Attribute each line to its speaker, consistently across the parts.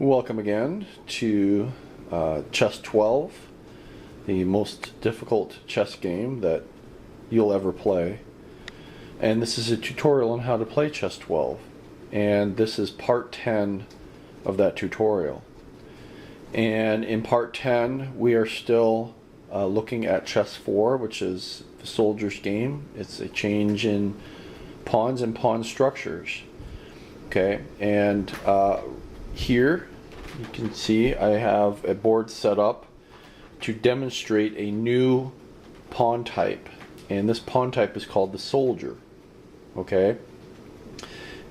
Speaker 1: Welcome again to Chess 12, the most difficult chess game that you'll ever play. And this is a tutorial on how to play Chess 12. And this is part 10 of that tutorial. And in part 10, we are still looking at Chess 4, which is the soldier's game. It's a change in pawns and pawn structures. Okay, and here you can see I have a board set up to demonstrate a new pawn type, and this pawn type is called the soldier. Okay,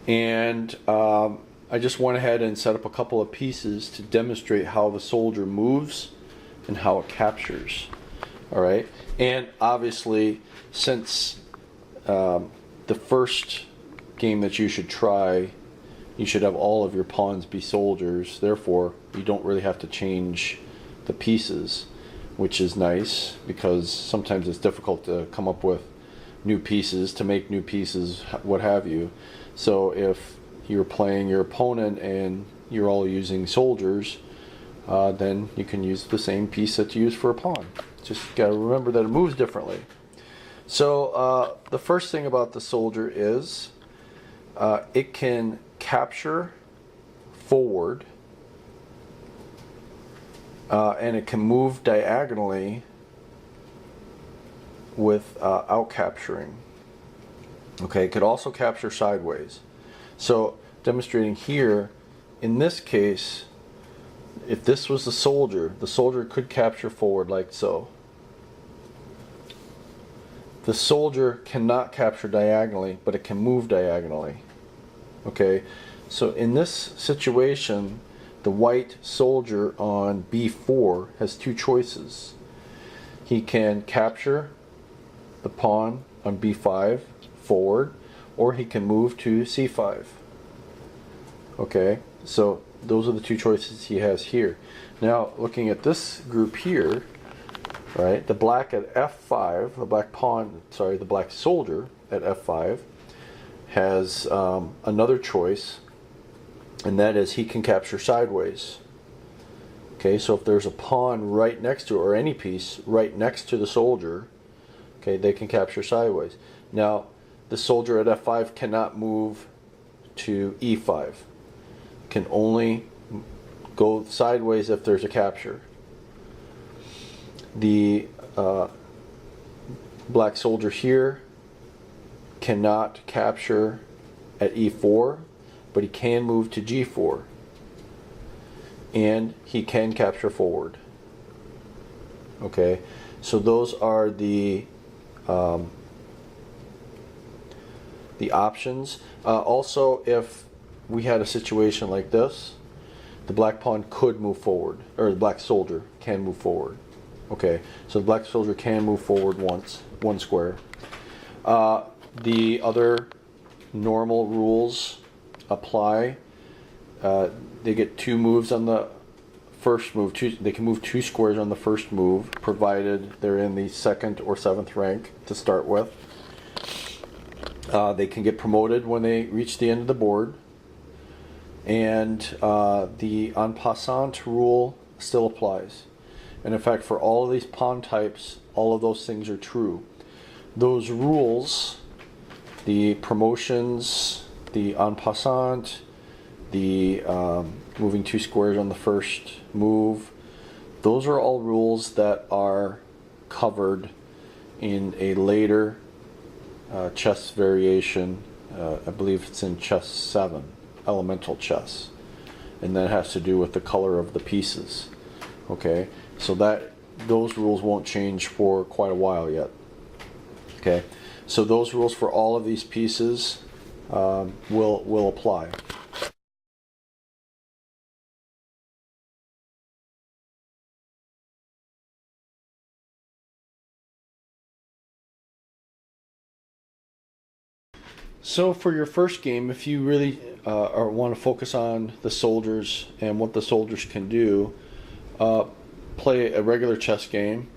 Speaker 1: and I just went ahead and set up a couple of pieces to demonstrate how the soldier moves and how it captures. All right, and obviously since the first game that you should try, you should have all of your pawns be soldiers, therefore you don't really have to change the pieces, which is nice because sometimes it's difficult to come up with new pieces, to make new pieces, what have you. So if you're playing your opponent and you're all using soldiers, then you can use the same piece that you use for a pawn. Just got to remember that it moves differently. So the first thing about the soldier is it can capture forward and it can move diagonally without capturing. Okay, it could also capture sideways. So demonstrating here, in this case, if this was the soldier could capture forward like so. The soldier cannot capture diagonally, but it can move diagonally. Okay, so in this situation, the white soldier on b4 has two choices. He can capture the pawn on b5 forward, or he can move to c5. Okay, so those are the two choices he has here. Now, looking at this group here, right, the black at f5, the black soldier at f5 has another choice, and that is he can capture sideways. Okay, so if there's a pawn right next to it, or any piece right next to the soldier, okay, they can capture sideways. Now, the soldier at f5 cannot move to e5. Can only go sideways if there's a capture. The black soldier here cannot capture at e4, but he can move to g4, and he can capture forward. Okay, so those are the options. Also, if we had a situation like this, the black pawn could move forward, or the black soldier can move forward. Okay, so the black soldier can move forward once, one square. The other normal rules apply. They get two moves on the first move. They can move two squares on the first move, provided they're in the 2nd or 7th rank to start with. They can get promoted when they reach the end of the board. And the en passant rule still applies. And in fact, for all of these pawn types, all of those things are true. Those rules, the promotions, the en passant, the moving two squares on the first move, those are all rules that are covered in a later chess variation. I believe it's in chess 7, elemental chess, and that has to do with the color of the pieces. Okay, so those rules won't change for quite a while yet. Okay, so those rules for all of these pieces will apply. So for your first game, if you really want to focus on the soldiers and what the soldiers can do, play a regular chess game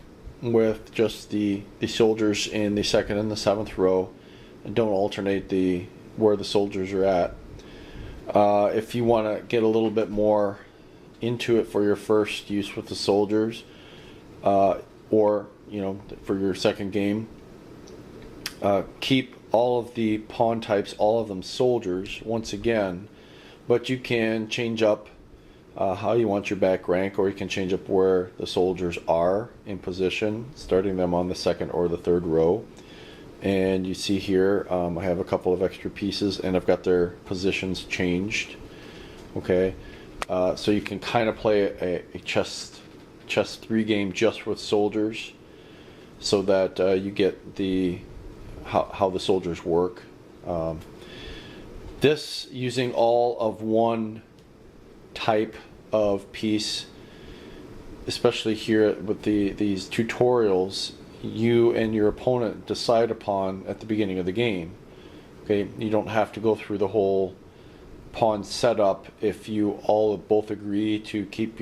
Speaker 1: with just the soldiers in the 2nd and the 7th row, and don't alternate where the soldiers are at. If you want to get a little bit more into it for your first use with the soldiers, or for your second game. Keep all of the pawn types, all of them soldiers once again, but you can change up how you want your back rank, or you can change up where the soldiers are in position, starting them on the second or the third row. And you see here, I have a couple of extra pieces, and I've got their positions changed. Okay, so you can kind of play a chess 3 game just with soldiers, so that you get the how the soldiers work. This using all of one type of piece, especially here with these tutorials, you and your opponent decide upon at the beginning of the game. Okay, you don't have to go through the whole pawn setup if you all both agree to keep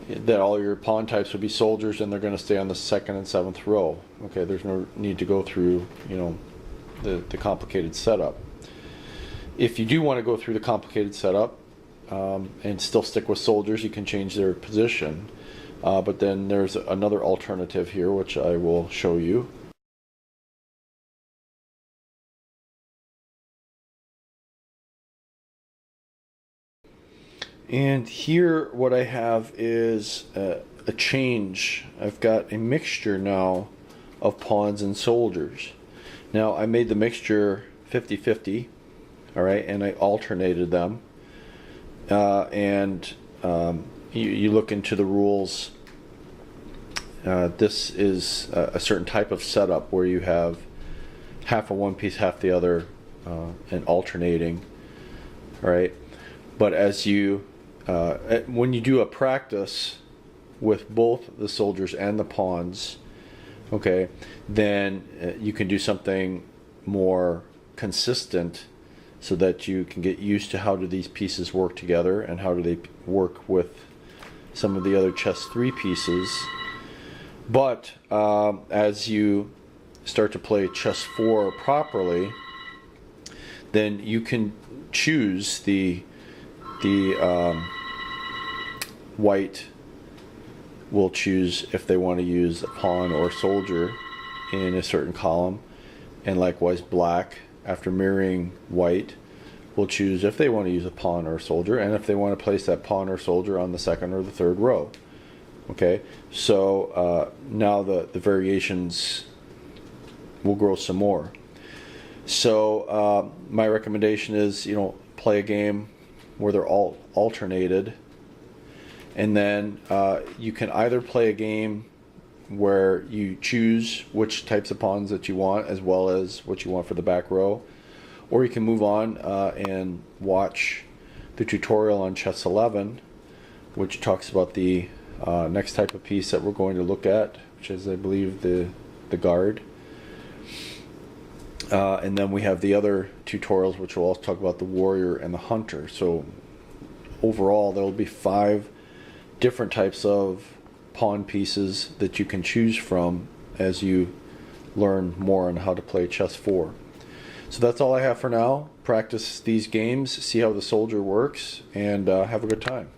Speaker 1: that all your pawn types will be soldiers and they're going to stay on the second and seventh row. Okay, there's no need to go through the complicated setup. If you do want to go through the complicated setup and still stick with soldiers, you can change their position. But then there's another alternative here, which I will show you. And here what I have is a change. I've got a mixture now of pawns and soldiers. Now I made the mixture 50-50, all right, and I alternated them. You look into the rules. This is a certain type of setup where you have half of one piece, half the other, and alternating. All right, but as when you do a practice with both the soldiers and the pawns, okay, then you can do something more consistent, so that you can get used to how do these pieces work together and how do they work with some of the other chess 3 pieces. But as you start to play chess 4 properly, then you can choose the white will choose if they want to use a pawn or soldier in a certain column, and likewise black, after mirroring white, will choose if they want to use a pawn or a soldier, and if they want to place that pawn or soldier on the second or the third row. Okay, so now the variations will grow some more. So my recommendation is, play a game where they're all alternated, and then you can either play a game where you choose which types of pawns that you want as well as what you want for the back row, or you can move on and watch the tutorial on Chess 11, which talks about the next type of piece that we're going to look at, which is, I believe, the guard. And then we have the other tutorials, which will also talk about the warrior and the hunter. So overall, there will be 5 different types of pawn pieces that you can choose from as you learn more on how to play chess 4. So that's all I have for now. Practice these games, see how the soldier works, and have a good time.